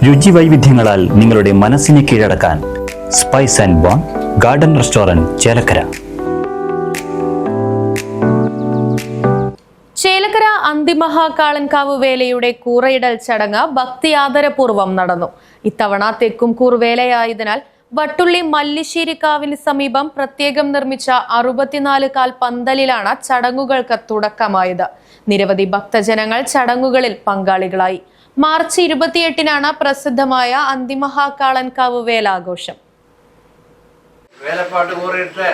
രുചി വൈവിധ്യങ്ങളാൽ നിങ്ങളുടെ മനസ്സിനെ കീഴടക്കാൻ spice and bone garden restaurant Chelakkara. Chelakkara Anthimahakalankavu വേലയുടെ കൂറയിടൽ ചടങ്ങ് ഭക്തിയാദരപൂർവ്വം നടന്നു. ഇത്തവണ തെക്കുംകൂർ വേലയായതിനാൽ വട്ടുള്ളി മല്ലിശ്ശേരിക്കാവിന് സമീപം പ്രത്യേകം നിർമ്മിച്ച 64 കാൽ പന്തലിലാണ് ചടങ്ങുകൾക്ക് തുടക്കമായത്. നിരവധി ഭക്തജനങ്ങൾ ചടങ്ങുകളിൽ പങ്കാളികളായി. മാർച്ച് 28-നാണ് പ്രസിദ്ധമായ അന്തിമഹാകാളൻകാവ് വേലാഘോഷം. വേലപ്പാട്ട് കൂറിയിട്ട്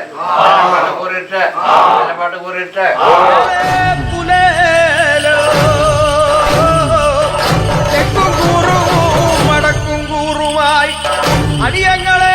അടിയങ്ങളെ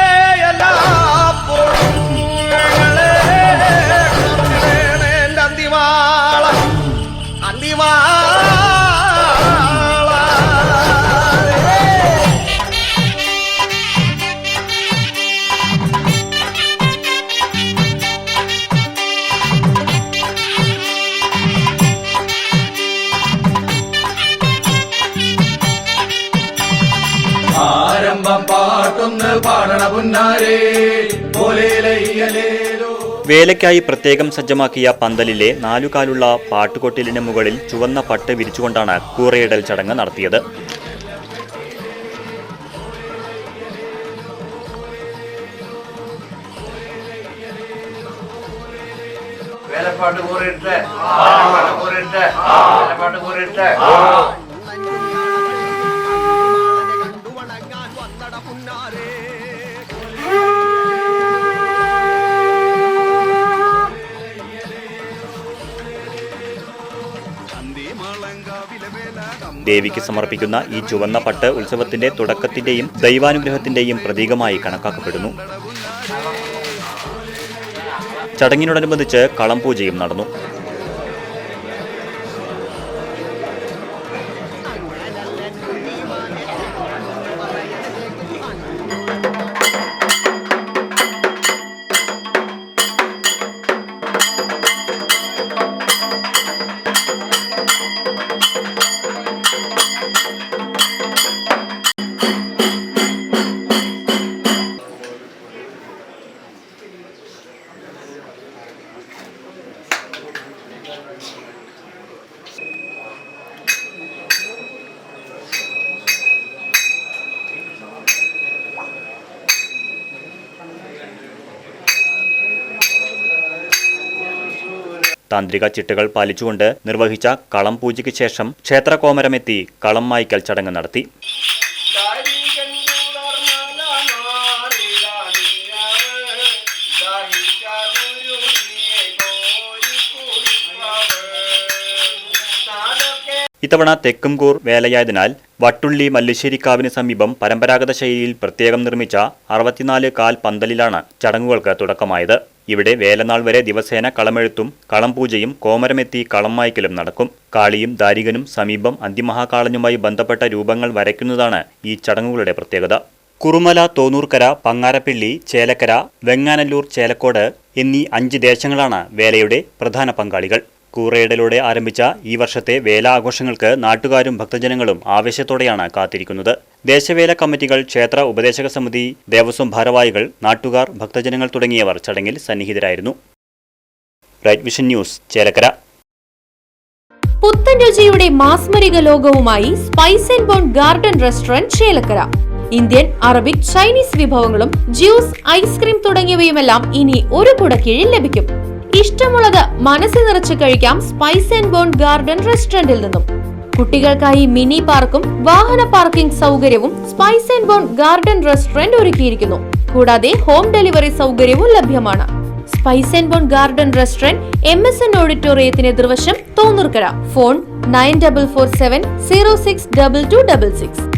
വേലയ്ക്കായി പ്രത്യേകം സജ്ജമാക്കിയ പന്തലിലെ 4 കാലുള്ള പാട്ടുകൊട്ടിലിന് മുകളിൽ ചുവന്ന പട്ട് വിരിച്ചുകൊണ്ടാണ് കൂറയിടൽ ചടങ്ങ് നടത്തിയത്. ദേവിക്ക് സമർപ്പിക്കുന്ന ഈ ചുവന്ന പട്ട് ഉത്സവത്തിന്റെ തുടക്കത്തിന്റെയും ദൈവാനുഗ്രഹത്തിന്റെയും പ്രതീകമായി കണക്കാക്കപ്പെടുന്നു. ചടങ്ങിനോടനുബന്ധിച്ച് കളം പൂജയും നടന്നു. താന്ത്രിക ചിട്ടകൾ പാലിച്ചുകൊണ്ട് നിർവഹിച്ച കളം പൂജയ്ക്ക് ശേഷം ക്ഷേത്ര കോമരമെത്തി കളം മായ്ക്കൽ ചടങ്ങ് നടത്തി. ഇത്തവണ തെക്കുംകൂർ വേലയായതിനാൽ വട്ടുള്ളി മല്ലിശ്ശേരിക്കാവിന് സമീപം പരമ്പരാഗത ശൈലിയിൽ പ്രത്യേകം നിർമ്മിച്ച 64 കാൽ പന്തലിലാണ് ചടങ്ങുകൾക്ക് തുടക്കമായത്. ഇവിടെ വേലനാൾ വരെ ദിവസേന കളമെഴുത്തും കളം പൂജയും കോമരമെത്തി കളം മായ്ക്കലും നടക്കും. കാളിയും ദാരികനും സമീപം അന്തിമഹാകാളനുമായി ബന്ധപ്പെട്ട രൂപങ്ങൾ വരയ്ക്കുന്നതാണ് ഈ ചടങ്ങുകളുടെ പ്രത്യേകത. കുറുമല, തോന്നൂർക്കര, പങ്ങാരപ്പിള്ളി, ചേലക്കര, വെങ്ങാനല്ലൂർ, ചേലക്കോട് എന്നീ 5 ദേശങ്ങളാണ് വേലയുടെ പ്രധാന പങ്കാളികൾ. കൂറയിടലോടെ ആരംഭിച്ച ഈ വർഷത്തെ വേലാഘോഷങ്ങൾക്ക് നാട്ടുകാരും ഭക്തജനങ്ങളും ആവേശത്തോടെയാണ് കാത്തിരിക്കുന്നത്. ദേശവേല കമ്മിറ്റികൾ, ക്ഷേത്ര ഉപദേശക സമിതി, ദേവസ്വം ഭാരവാഹികൾ, നാട്ടുകാർ, ഭക്തജനങ്ങൾ തുടങ്ങിയവർ ചടങ്ങിൽ സന്നിഹിതരായിരുന്നു. Right Vision News, Chelakkara. പുത്തൻ രുചിയുടെ മാസ്മരിക ലോകവുമായി Spice and bone garden restaurant Chelakkara. Indian, Arabic, Chinese വിഭവങ്ങളും ജ്യൂസ്, ഐസ്ക്രീം തുടങ്ങിയവയുമെല്ലാം ഇനി ഒരു കുടക്കീഴിൽ ലഭിക്കും. ഇഷ്ടമുള്ളത് മനസ്സ് നിറച്ച് കഴിക്കാം സ്പൈസ് ആൻഡ് ബോൺ ഗാർഡൻ റെസ്റ്റോറന്റിൽ നിന്നും. കുട്ടികൾക്കായി മിനി പാർക്കും വാഹന പാർക്കിംഗ് സൗകര്യവും spice and bone garden restaurant ഒരുക്കിയിരിക്കുന്നു. കൂടാതെ ഹോം ഡെലിവറി സൗകര്യവും ലഭ്യമാണ്. Spice and bone garden restaurant MSN ഓഡിറ്റോറിയത്തിന് എതിർവശം, തോന്നൂർക്കര. ഫോൺ 9447 062266.